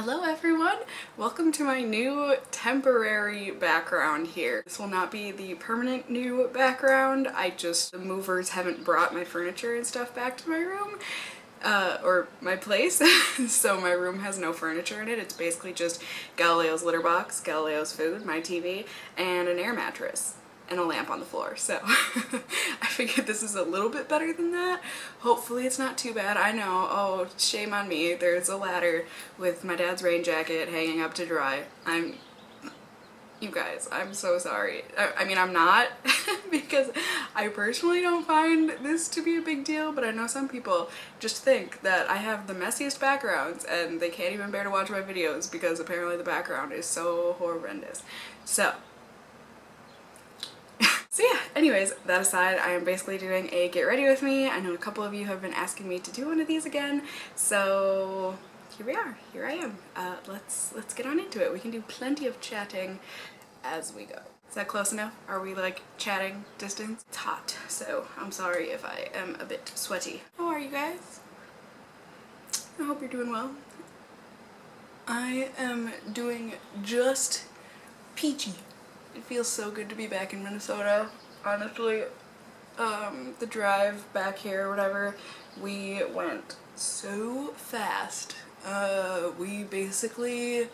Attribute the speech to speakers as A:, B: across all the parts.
A: Hello everyone! Welcome to my new temporary background here. This will not be the permanent new background. The movers haven't brought my furniture and stuff back to my room. Or my place. So my room has no furniture in it. It's basically just Galileo's litter box, Galileo's food, my TV, and an air mattress. And a lamp on the floor, so I figured this is a little bit better than that. Hopefully it's not too bad. I know, oh, shame on me. There's a ladder with my dad's rain jacket hanging up to dry. You guys, I'm so sorry. I mean, I'm not, because I personally don't find this to be a big deal, but I know some people just think that I have the messiest backgrounds and they can't even bear to watch my videos because apparently the background is so horrendous. So yeah, anyways, that aside, I am basically doing a get ready with me. I know a couple of you have been asking me to do one of these again, so here we are. Here I am. Let's get on into it. We can do plenty of chatting as we go. Is that close enough? Are we like chatting distance? It's hot, so I'm sorry if I am a bit sweaty. How are you guys? I hope you're doing well. I am doing just peachy. It feels so good to be back in Minnesota, honestly. The drive back here, whatever, we went so fast. We basically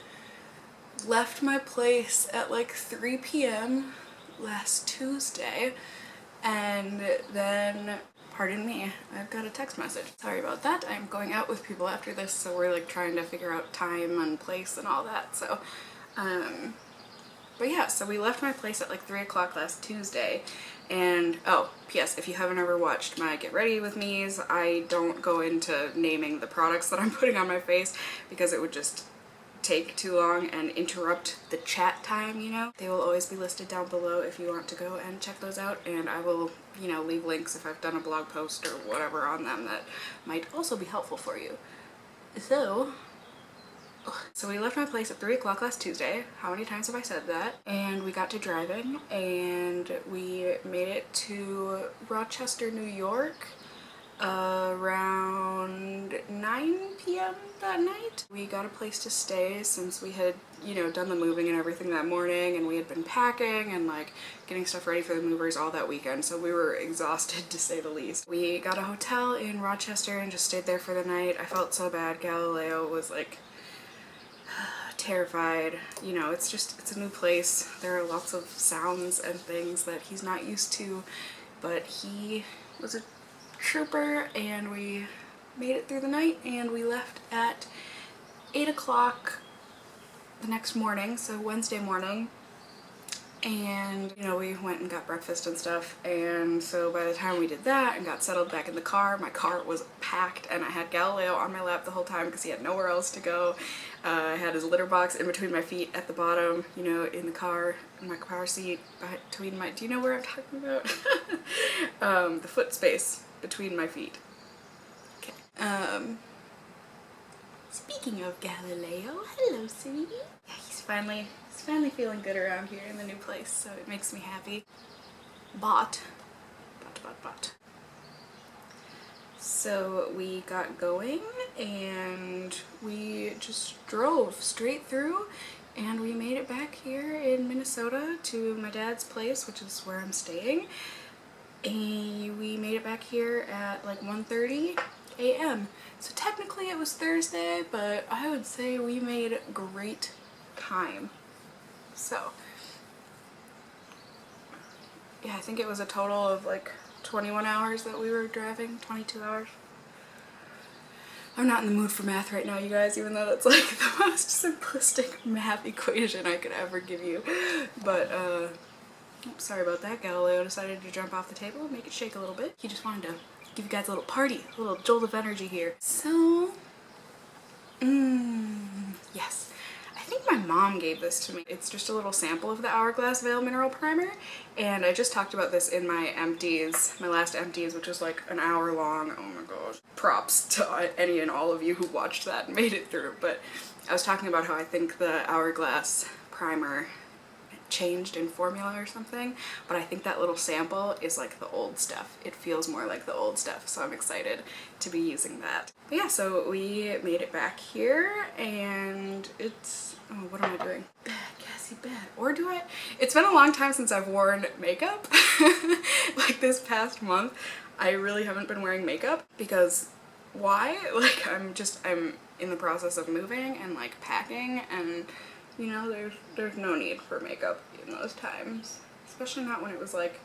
A: left my place at like 3 p.m. last Tuesday, and then, pardon me, I've got a text message. Sorry about that. I'm going out with people after this, so we're like trying to figure out time and place and all that, so, but yeah, so we left my place at like 3 o'clock last Tuesday, and oh, P.S. if you haven't ever watched my Get Ready With Me's, I don't go into naming the products that I'm putting on my face because it would just take too long and interrupt the chat time, you know? They will always be listed down below if you want to go and check those out, and I will, you know, leave links if I've done a blog post or whatever on them that might also be helpful for you. So we left my place at 3 o'clock last Tuesday. How many times have I said that? And we got to driving and we made it to Rochester, New York around 9 p.m. that night. We got a place to stay since we had, you know, done the moving and everything that morning, and we had been packing and like getting stuff ready for the movers all that weekend, so we were exhausted to say the least. We got a hotel in Rochester and just stayed there for the night. I felt so bad. Galileo was like terrified. You know, it's a new place. There are lots of sounds and things that he's not used to, but he was a trooper, and we made it through the night, and we left at 8 o'clock the next morning, so Wednesday morning. And, you know, we went and got breakfast and stuff, and so by the time we did that and got settled back in the car, my car was packed, and I had Galileo on my lap the whole time because he had nowhere else to go. I had his litter box in between my feet at the bottom, you know, in the car, in my car seat, between my, do you know where I'm talking about? The foot space between my feet. Okay. Speaking of Galileo, hello, sweetie. Yeah, he's finally feeling good around here in the new place, so it makes me happy. But. So we got going and we just drove straight through, and we made it back here in Minnesota to my dad's place, which is where I'm staying. And we made it back here at like 1:30 a.m. So technically it was Thursday, but I would say we made great time. So yeah, I think it was a total of like 21 hours that we were driving, 22 hours. I'm not in the mood for math right now, you guys, even though that's like the most simplistic math equation I could ever give you. But sorry about that. Galileo decided to jump off the table and make it shake a little bit. He just wanted to give you guys a little party, a little jolt of energy here. So, yes. I think my mom gave this to me. It's just a little sample of the Hourglass Veil Mineral Primer, and I just talked about this in my empties, my last empties, which was like an hour long. Oh my gosh. Props to any and all of you who watched that and made it through, but I was talking about how I think the Hourglass primer changed in formula or something, but I think that little sample is like the old stuff. It feels more like the old stuff, so I'm excited to be using that. But yeah, so we made it back here, and it's, oh, what am I doing? Bad, Cassie, bad. Or do I? It's been a long time since I've worn makeup. Like this past month, I really haven't been wearing makeup because why? Like I'm in the process of moving and like packing, and you know, there's no need for makeup in those times. Especially not when it was like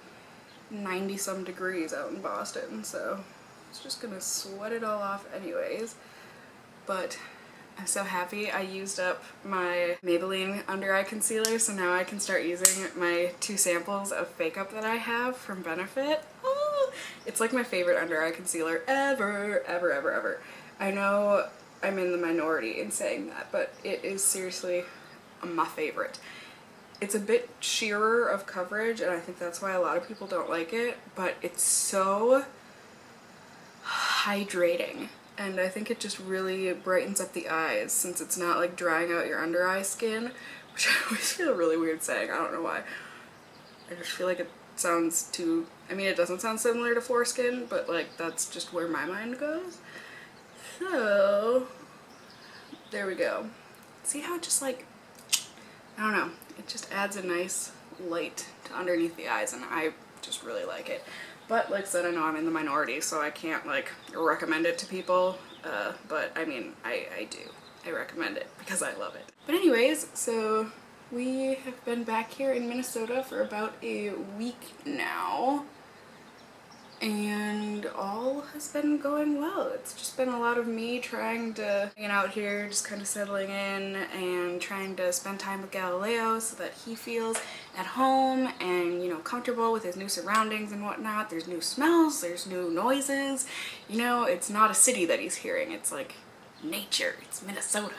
A: 90 some degrees out in Boston, so I was just gonna sweat it all off anyways. But I'm so happy I used up my Maybelline under eye concealer, so now I can start using my 2 samples of fakeup that I have from Benefit. Oh, it's like my favorite under eye concealer ever, ever, ever, ever. I know I'm in the minority in saying that, but it is seriously my favorite. It's a bit sheerer of coverage, and I think that's why a lot of people don't like it, but it's so hydrating. And I think it just really brightens up the eyes since it's not like drying out your under eye skin, which I always feel really weird saying. I don't know why. I just feel like it sounds too, I mean, it doesn't sound similar to foreskin, but like that's just where my mind goes. So there we go. See how it just like, I don't know, it just adds a nice light to underneath the eyes, and I just really like it. But like I said, I know I'm in the minority, so I can't like recommend it to people, but I mean, I do. I recommend it because I love it. But anyways, so we have been back here in Minnesota for about a week now, and all has been going well. It's just been a lot of me trying to hang out here, just kind of settling in and trying to spend time with Galileo so that he feels at home and, you know, comfortable with his new surroundings and whatnot. There's new smells, there's new noises. You know, it's not a city that he's hearing, it's like nature, it's Minnesota.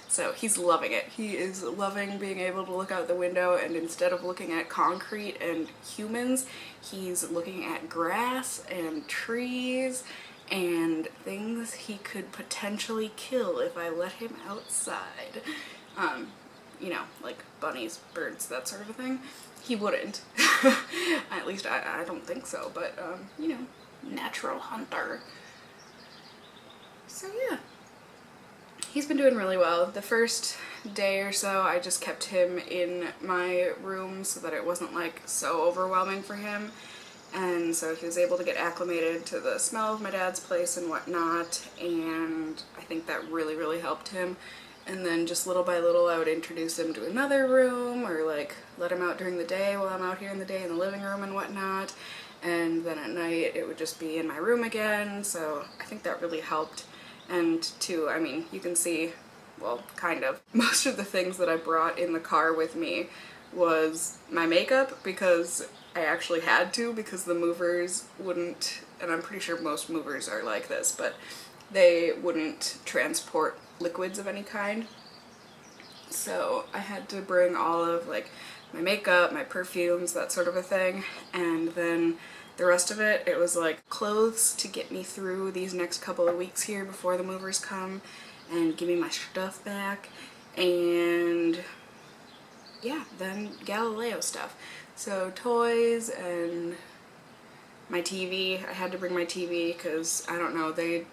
A: So he's loving it. He is loving being able to look out the window, and instead of looking at concrete and humans, he's looking at grass and trees and things he could potentially kill if I let him outside. You know, like bunnies, birds, that sort of a thing. He wouldn't. At least I don't think so, but you know, natural hunter. So yeah. He's been doing really well. The first day or so I just kept him in my room so that it wasn't like so overwhelming for him, and so he was able to get acclimated to the smell of my dad's place and whatnot, and I think that really helped him. And then just little by little I would introduce him to another room, or like let him out during the day while I'm out here in the day in the living room and whatnot, and then at night it would just be in my room again, so I think that really helped. And too, I mean, you can see, well, kind of, most of the things that I brought in the car with me was my makeup, because I actually had to, because the movers wouldn't, and I'm pretty sure most movers are like this, but they wouldn't transport liquids of any kind. So I had to bring all of like my makeup, my perfumes, that sort of a thing, and then the rest of it, it was like clothes to get me through these next couple of weeks here before the movers come and give me my stuff back, and yeah, then Galileo stuff. So toys and my TV. I had to bring my TV because, I don't know, they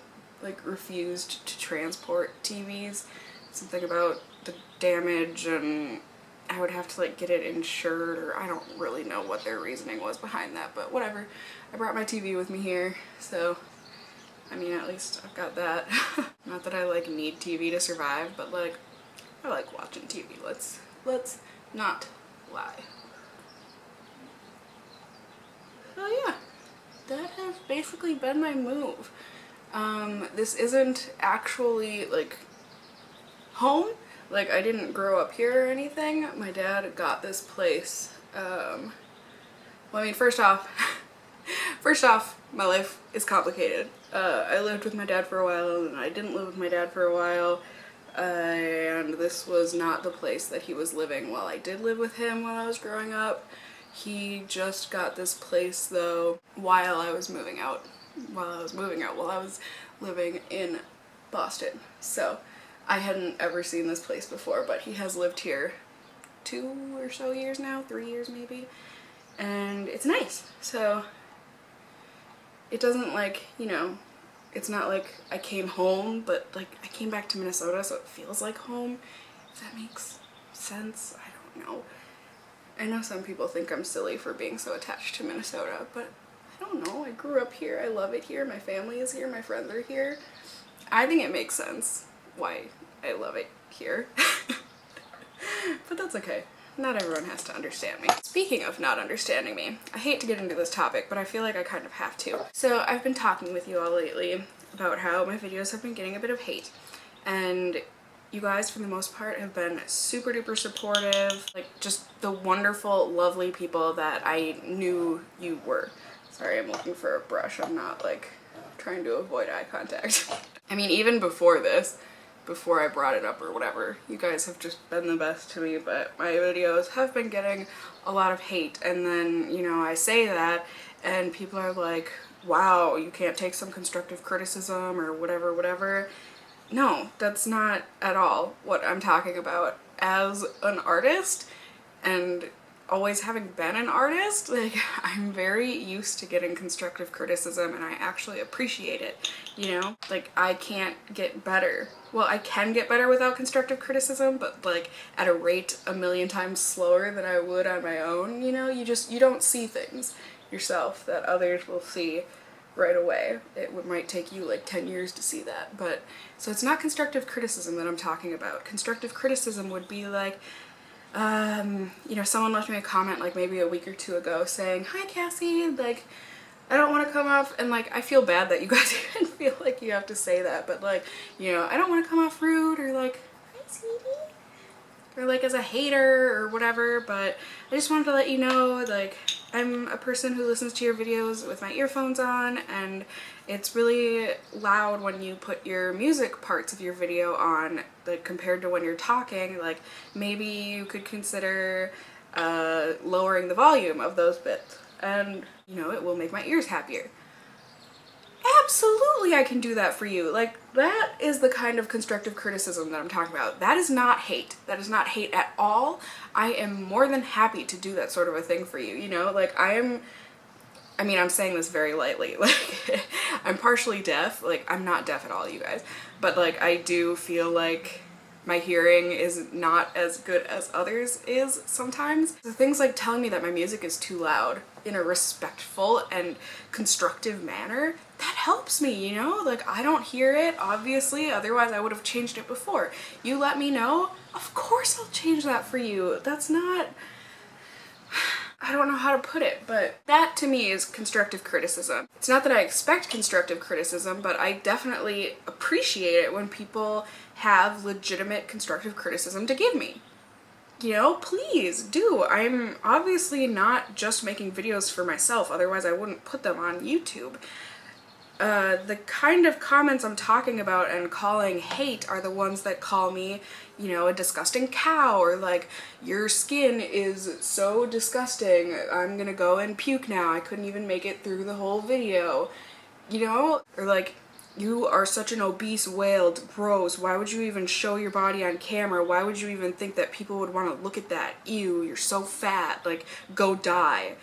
A: like refused to transport TVs. Something about the damage, and I would have to like get it insured, or I don't really know what their reasoning was behind that, but whatever. I brought my TV with me here, so I mean, at least I've got that. Not that I like need TV to survive, but like I like watching TV. Let's not lie. So yeah, that has basically been my move. This isn't actually like home. Like, I didn't grow up here or anything. My dad got this place. Well, I mean, first off, my life is complicated. I lived with my dad for a while, and I didn't live with my dad for a while, and this was not the place that he was living while I did live with him while I was growing up. He just got this place, though, while I was moving out. While I was living in Boston. So I hadn't ever seen this place before, but he has lived here 2 or so years now, 3 years maybe, and it's nice. So it doesn't like, you know, it's not like I came home, but like I came back to Minnesota, so it feels like home. If that makes sense. I don't know. I know some people think I'm silly for being so attached to Minnesota, but I don't know. I grew up here. I love it here. My family is here. My friends are here. I think it makes sense why I love it here. But that's okay. Not everyone has to understand me. Speaking of not understanding me, I hate to get into this topic, but I feel like I kind of have to. So I've been talking with you all lately about how my videos have been getting a bit of hate. And you guys, for the most part, have been super duper supportive. Like, just the wonderful, lovely people that I knew you were. Sorry, I'm looking for a brush. I'm not, like, trying to avoid eye contact. I mean, even before this, before I brought it up or whatever, you guys have just been the best to me, but my videos have been getting a lot of hate. And then, you know, I say that and people are like, wow, you can't take some constructive criticism or whatever, whatever. No, that's not at all what I'm talking about. As an artist, and always having been an artist, like, I'm very used to getting constructive criticism and I actually appreciate it, you know? Like, I can't get better. Well, I can get better without constructive criticism, but like at a rate a million times slower than I would on my own, you know? You don't see things yourself that others will see right away. It might take you like 10 years to see that, but so it's not constructive criticism that I'm talking about. Constructive criticism would be like, you know, someone left me a comment like maybe a week or two ago saying, hi Cassie, like, I don't want to come off, and like, I feel bad that you guys even feel like you have to say that, but like, you know, I don't want to come off rude or like, hi sweetie, or like as a hater or whatever, but I just wanted to let you know, like, I'm a person who listens to your videos with my earphones on, and it's really loud when you put your music parts of your video on, like, compared to when you're talking. Like, maybe you could consider lowering the volume of those bits, and, you know, it will make my ears happier. Absolutely, I can do that for you. Like, that is the kind of constructive criticism that I'm talking about. That is not hate. That is not hate at all. I am more than happy to do that sort of a thing for you, you know? Like, I mean, I'm saying this very lightly. Like, I'm partially deaf. Like, I'm not deaf at all, you guys. But, like, I do feel like my hearing is not as good as others is sometimes. The things like telling me that my music is too loud in a respectful and constructive manner, that helps me, you know? Like, I don't hear it, obviously, otherwise I would have changed it before. You let me know, of course I'll change that for you. That's not... I don't know how to put it, but that to me is constructive criticism. It's not that I expect constructive criticism, but I definitely appreciate it when people have legitimate constructive criticism to give me. You know, please do. I'm obviously not just making videos for myself, otherwise I wouldn't put them on YouTube. The kind of comments I'm talking about and calling hate are the ones that call me, you know, a disgusting cow, or like, your skin is so disgusting, I'm gonna go and puke now, I couldn't even make it through the whole video, you know? Or like, you are such an obese whale, gross, why would you even show your body on camera, why would you even think that people would want to look at that, ew, you're so fat, like, go die.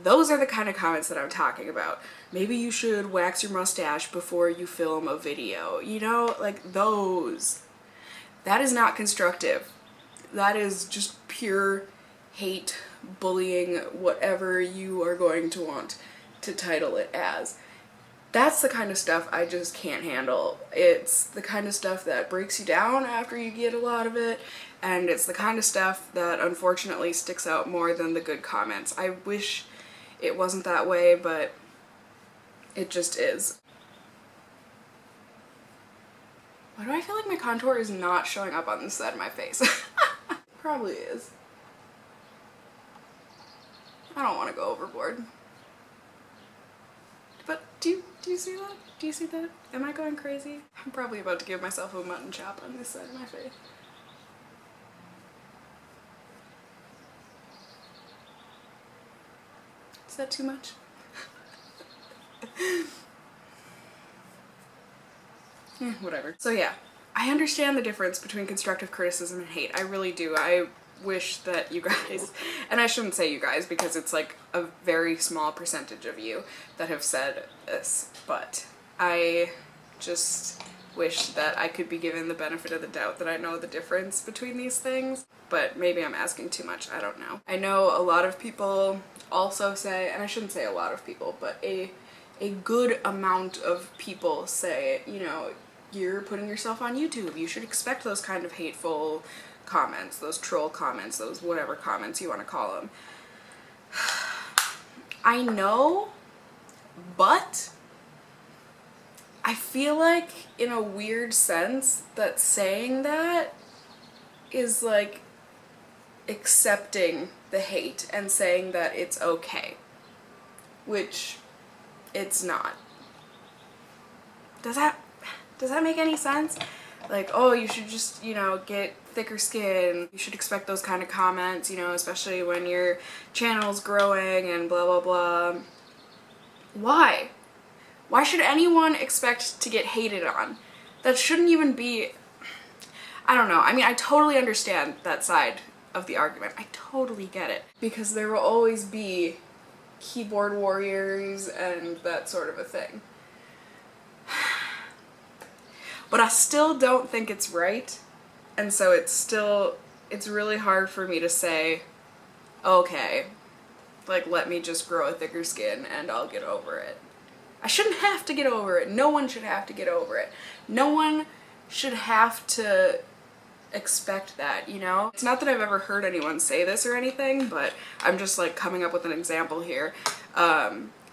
A: Those are the kind of comments that I'm talking about. Maybe you should wax your mustache before you film a video, you know, like those. That is not constructive. That is just pure hate, bullying, whatever you are going to want to title it as. That's the kind of stuff I just can't handle. It's the kind of stuff that breaks you down after you get a lot of it, and it's the kind of stuff that unfortunately sticks out more than the good comments. I wish it wasn't that way, but it just is. Why do I feel like my contour is not showing up on this side of my face? Probably is. I don't want to go overboard. But do you see that? Do you see that? Am I going crazy? I'm probably about to give myself a mutton chop on this side of my face. Is that too much? Whatever. So yeah, I understand the difference between constructive criticism and hate. I really do. I wish that you guys, and I shouldn't say you guys because it's like a very small percentage of you that have said this, but I just wish that I could be given the benefit of the doubt that I know the difference between these things, but maybe I'm asking too much, I don't know. I know a lot of people also say, and I shouldn't say a lot of people, but a good amount of people say, you know, you're putting yourself on YouTube, you should expect those kind of hateful comments, those troll comments, those whatever comments you want to call them. I know, but I feel like in a weird sense that saying that is like accepting the hate and saying that it's okay, which it's not. Does that make any sense? Like, oh, you should just, you know, get thicker skin. You should expect those kind of comments, you know, especially when your channel's growing and blah, blah, blah. Why? Why should anyone expect to get hated on? That shouldn't even be... I don't know. I mean, I totally understand that side of the argument. I totally get it. Because there will always be keyboard warriors and that sort of a thing. But I still don't think it's right, and so it's really hard for me to say, okay, like, let me just grow a thicker skin and I'll get over it. I shouldn't have to get over it. No one should have to get over it. No one should have to expect that, you know? It's not that I've ever heard anyone say this or anything, but I'm just like coming up with an example here.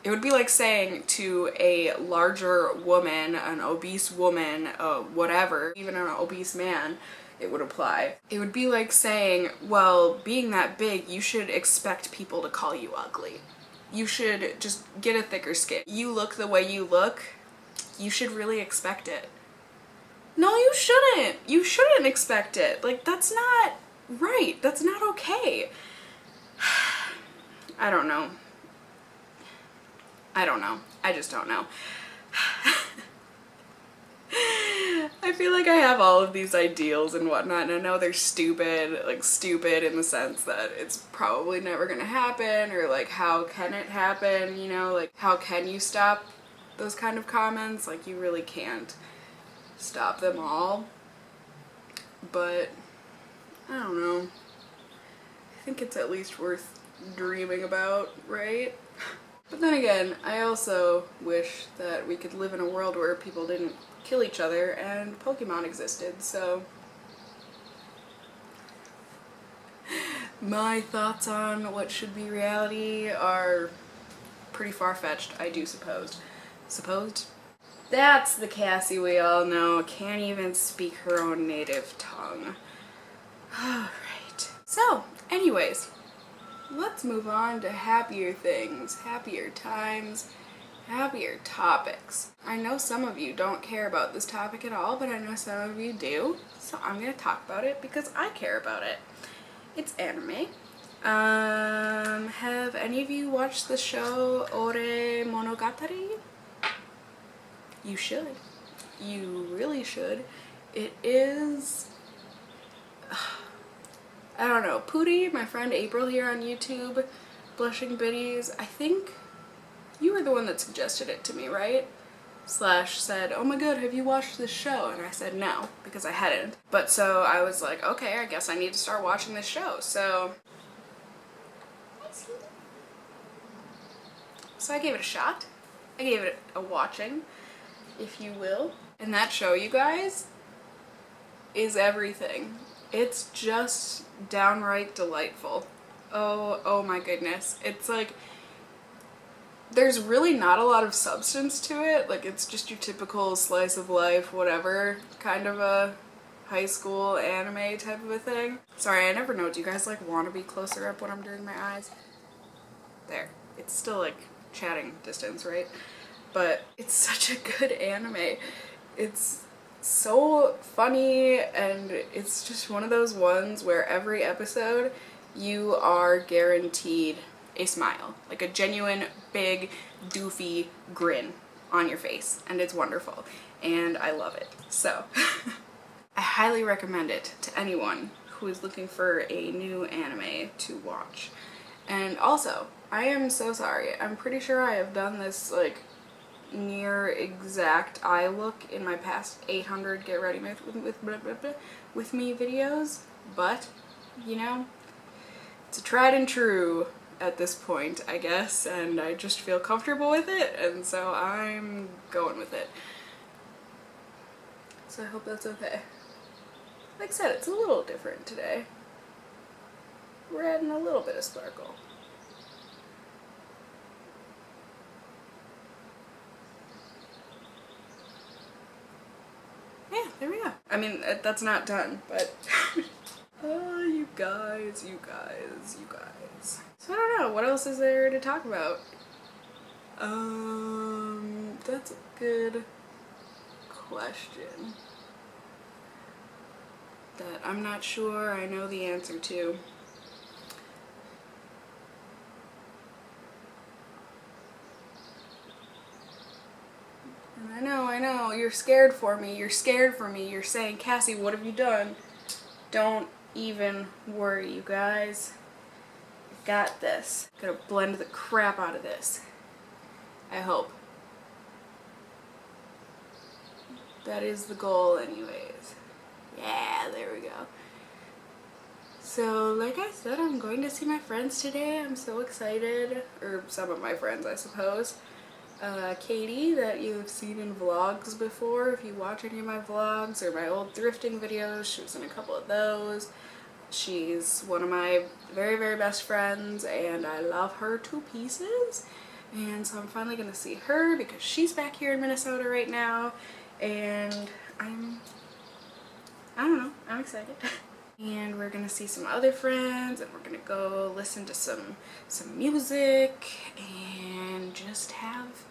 A: It would be like saying to a larger woman, an obese woman, whatever, even an obese man, it would apply. It would be like saying, well, being that big, you should expect people to call you ugly. You should just get a thicker skin. You look the way you look, you should really expect it. No, you shouldn't. You shouldn't expect it. Like, that's not right. That's not okay. I don't know. I don't know. I just don't know. I feel like I have all of these ideals and whatnot, and I know they're stupid, like stupid in the sense that it's probably never gonna happen, or like how can it happen, you know, like how can you stop those kind of comments? Like, you really can't stop them all. But I don't know. I think it's at least worth dreaming about, right? But then again, I also wish that we could live in a world where people didn't kill each other and Pokemon existed, so... My thoughts on what should be reality are pretty far-fetched, I do suppose. Supposed? That's the Cassie we all know, can't even speak her own native tongue. Alright. So, anyways, let's move on to happier things, happier times, happier topics. I know some of you don't care about this topic at all, but I know some of you do, so I'm gonna talk about it because I care about it. It's anime. Have any of you watched the show Ore Monogatari? You should. You really should. It is... I don't know. Pootie, my friend April here on YouTube, Blushing Biddies, I think you were the one that suggested it to me, right? Slash said, oh my god, have you watched this show? And I said no, because I hadn't. But so I was like, okay, I guess I need to start watching this show. So I gave it a shot. I gave it a watching, if you will. And that show, you guys, is everything. It's just downright delightful. Oh my goodness. It's like, there's really not a lot of substance to it. Like, it's just your typical slice of life, whatever, kind of a high school anime type of a thing. Sorry, I never know. Do you guys like want to be closer up when I'm doing my eyes? There. It's still like chatting distance, right? But it's such a good anime. It's so funny, and it's just one of those ones where every episode you are guaranteed a smile, like a genuine big doofy grin on your face, and it's wonderful and I love it. So I highly recommend it to anyone who is looking for a new anime to watch. And also, I am so sorry, I'm pretty sure I have done this like near exact eye look in my past 800 get ready with me videos, but you know, it's a tried and true at this point, I guess, and I just feel comfortable with it, and so I'm going with it. So I hope that's okay. Like I said, it's a little different today. We're adding a little bit of sparkle. Yeah, there we go. I mean, that's not done, but oh, you guys. So I don't know, what else is there to talk about? That's a good question that I'm not sure I know the answer to. And I know, you're scared for me, you're saying, Cassie, what have you done? Don't even worry, you guys. I got this. Gonna blend the crap out of this. I hope. That is the goal anyways. Yeah, there we go. So, like I said, I'm going to see my friends today. I'm so excited. Or some of my friends, I suppose. Katie, that you've seen in vlogs before, if you watch any of my vlogs or my old thrifting videos, she was in a couple of those. She's one of my very, very best friends, and I love her to pieces. And so I'm finally going to see her because she's back here in Minnesota right now, and I don't know, I'm excited. And we're gonna see some other friends, and we're gonna go listen to some music and just have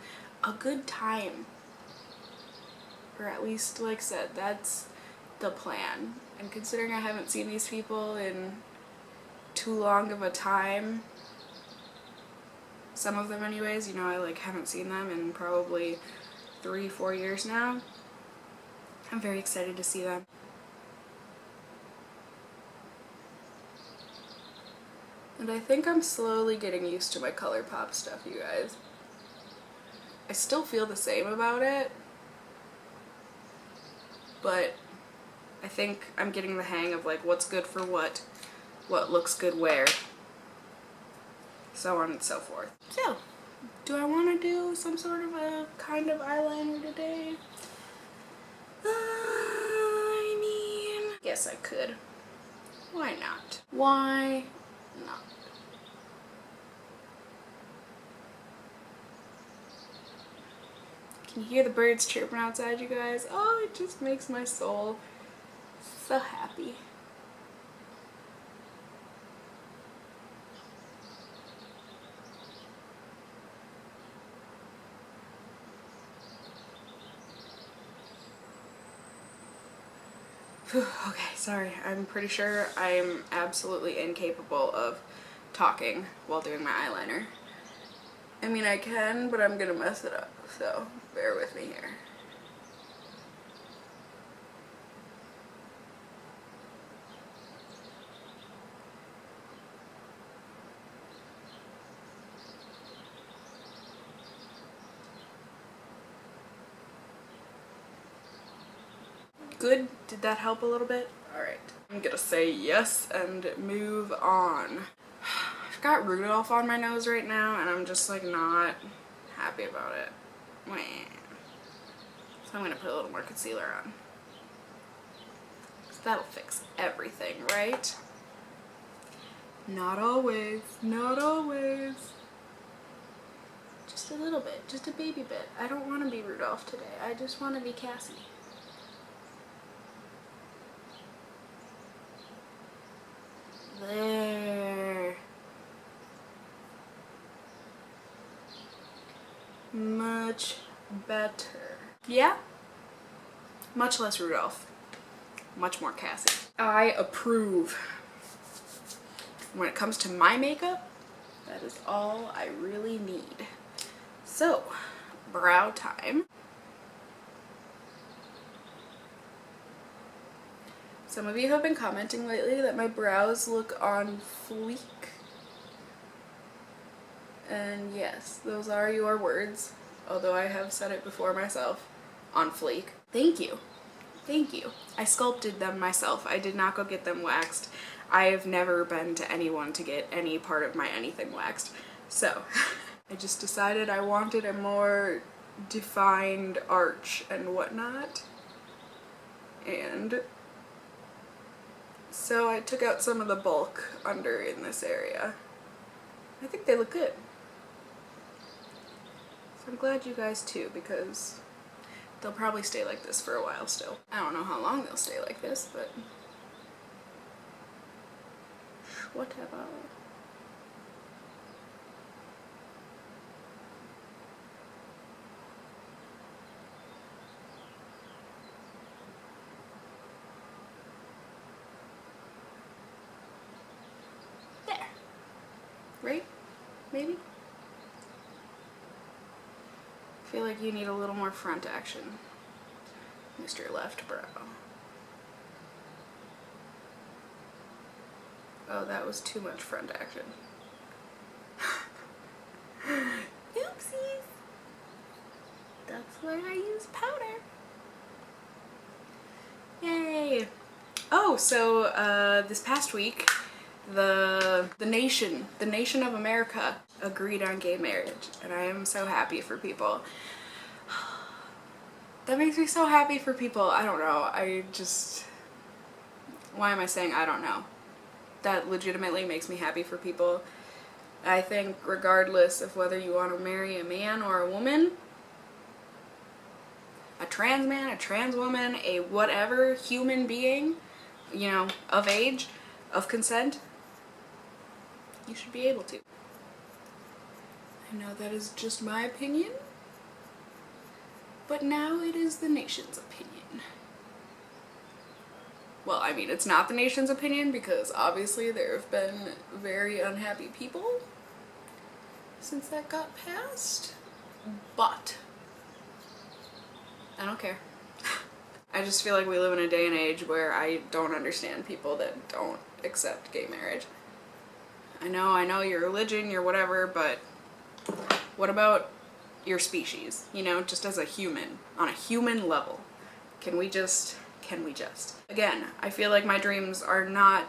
A: a good time. Or at least, like I said, that's the plan. And considering I haven't seen these people in too long of a time, some of them anyways, you know, I like haven't seen them in probably 3-4 years now. I'm very excited to see them. And I think I'm slowly getting used to my ColourPop stuff, you guys. I still feel the same about it, but I think I'm getting the hang of like what's good for what looks good where, so on and so forth. So, do I want to do some sort of a kind of eyeliner today? I mean, yes I could. Why not? Why not? Can you hear the birds chirping outside, you guys? Oh, it just makes my soul so happy. Okay, sorry. I'm pretty sure I'm absolutely incapable of talking while doing my eyeliner. I mean, I can, but I'm gonna mess it up, so bear with me here. Good? Did that help a little bit? Alright. I'm gonna say yes and move on. I've got Rudolph on my nose right now, and I'm just like not happy about it. So I'm gonna put a little more concealer on. So that'll fix everything, right? Not always. Not always. Just a little bit. Just a baby bit. I don't want to be Rudolph today. I just want to be Cassie. There. Much better. Yeah? Much less Rudolph. Much more Cassie. I approve. When it comes to my makeup, that is all I really need. So, brow time. Some of you have been commenting lately that my brows look on fleek. And yes, those are your words. although I have said it before myself, on fleek. Thank you. Thank you. I sculpted them myself. I did not go get them waxed. I have never been to anyone to get any part of my anything waxed. So I just decided I wanted a more defined arch and whatnot. And so I took out some of the bulk under in this area. I think they look good. So I'm glad you guys too, because they'll probably stay like this for a while still. I don't know how long they'll stay like this, but whatever. There. Right? Maybe? I feel like you need a little more front action, Mr. Left Brow. Oh, that was too much front action. Oopsies! That's why I use powder. Yay! Oh, so this past week, the nation of America agreed on gay marriage, and I am so happy for people. That makes me so happy for people. I don't know. Why am I saying I don't know? That legitimately makes me happy for people. I think regardless of whether you want to marry a man or a woman, a trans man, a trans woman, a whatever human being, you know, of age, of consent, you should be able to. I know that is just my opinion, but now it is the nation's opinion. Well, I mean, it's not the nation's opinion because obviously there have been very unhappy people since that got passed, but I don't care. I just feel like we live in a day and age where I don't understand people that don't accept gay marriage. I know your religion, your whatever, but what about your species? You know, just as a human, on a human level. Can we just? Again, I feel like my dreams are not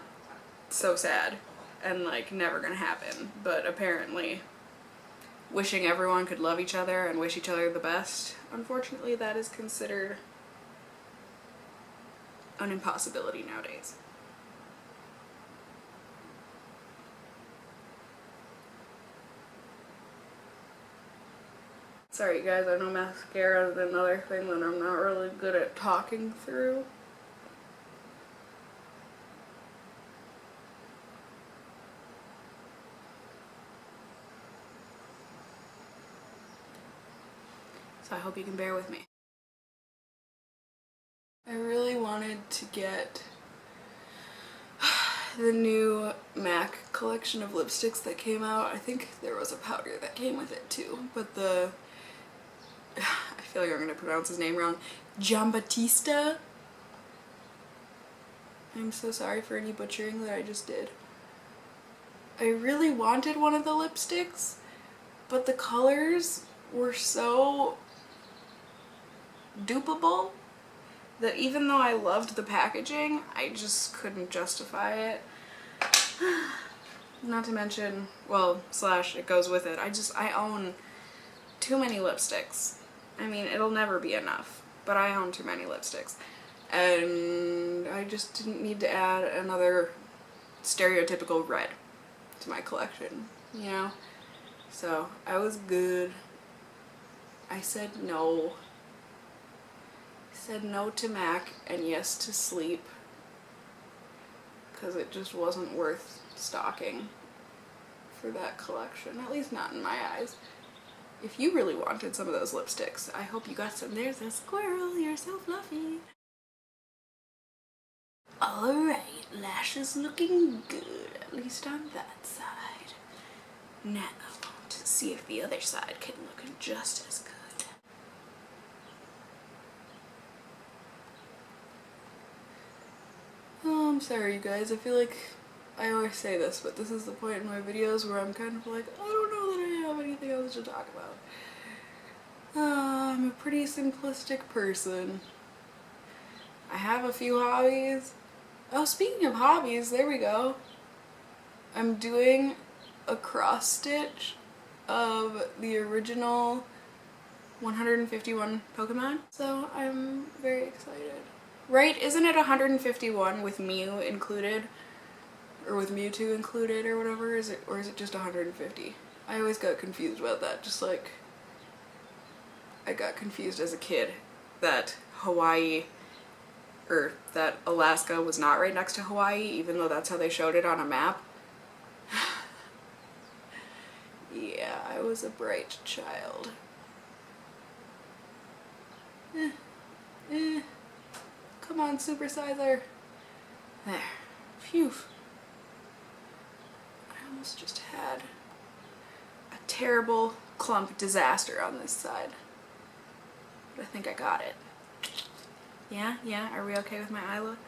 A: so sad and like never gonna happen, but apparently wishing everyone could love each other and wish each other the best, unfortunately that is considered an impossibility nowadays. Sorry guys, I know mascara is another thing that I'm not really good at talking through. So I hope you can bear with me. I really wanted to get the new MAC collection of lipsticks that came out. I think there was a powder that came with it too, but I feel like I'm gonna pronounce his name wrong. Giambattista? I'm so sorry for any butchering that I just did. I really wanted one of the lipsticks, but the colors were so dupeable that even though I loved the packaging, I just couldn't justify it. Not to mention, well, slash it goes with it, I own too many lipsticks. I mean, it'll never be enough, but I own too many lipsticks. And I just didn't need to add another stereotypical red to my collection, you know? So, I was good. I said no. I said no to MAC and yes to Sleep, because it just wasn't worth stocking for that collection, at least not in my eyes. If you really wanted some of those lipsticks, I hope you got some. There's a squirrel, you're so fluffy. Alright, lashes looking good, at least on that side. Now, to see if the other side can look just as good. Oh, I'm sorry you guys, I feel like I always say this, but this is the point in my videos where I'm kind of like, I don't know that I have anything else to talk about. I'm a pretty simplistic person. I have a few hobbies. Oh, speaking of hobbies, there we go. I'm doing a cross stitch of the original 151 Pokemon, so I'm very excited. Right, isn't it 151 with Mew included? Or with Mewtwo included or whatever? Or is it just 150? I always got confused about that, just like I got confused as a kid that Hawaii or that Alaska was not right next to Hawaii, even though that's how they showed it on a map. Yeah, I was a bright child. Come on, supersizer. There. Phew. I almost just had a terrible clump disaster on this side. But I think I got it. Yeah? Are we okay with my eye look?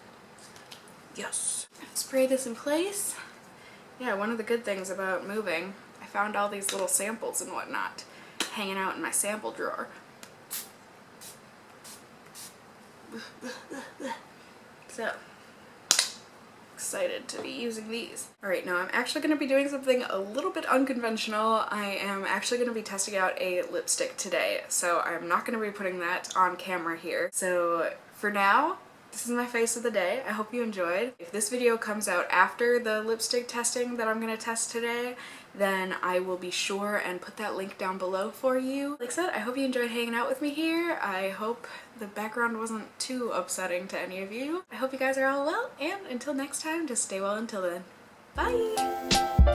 A: Yes. Spray this in place. Yeah, one of the good things about moving, I found all these little samples and whatnot hanging out in my sample drawer. So, excited to be using these. Alright, now I'm actually going to be doing something a little bit unconventional. I am actually going to be testing out a lipstick today, so I'm not going to be putting that on camera here. So for now, this is my face of the day. I hope you enjoyed. If this video comes out after the lipstick testing that I'm going to test today, then I will be sure and put that link down below for you. Like I said, I hope you enjoyed hanging out with me here. I hope the background wasn't too upsetting to any of you. I hope you guys are all well, and until next time, just stay well until then. Bye!